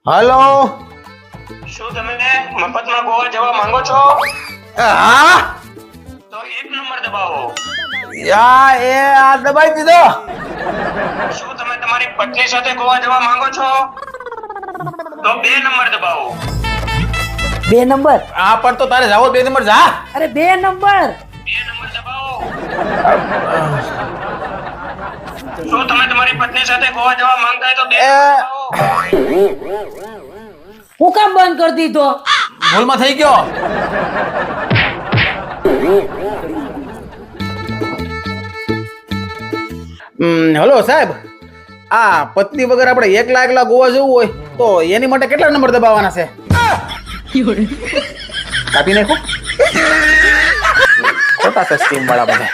Hello. શું તમે મફતમાં ગોવા જવા માંગો છો? હા તો 1 નંબર દબાવો. આ દબાઈ દીધો. શું તમે તમારી પત્ની સાથે ગોવા જવા માંગો છો? તો 2 નંબર દબાવો. 2 નંબર. હા પણ તો તારે જાવો 2 નંબર જા. અરે 2 નંબર. 2 નંબર દબાવો. શું તમે તમારી પત્ની સાથે ગોવા જવા માંગતા હોય તો 2 નંબર દબાવો. હું કામ બંધ કરી દીધો? ભૂલમાં થઈ ગયો. હલો સાહેબ, આ પત્ની વગર આપણે એકલા ગોવા જવું હોય તો એની માટે કેટલા નંબર દબાવવાના છે? કાપી નાખો. ખોટા છે સ્કીમ વાળા બધા.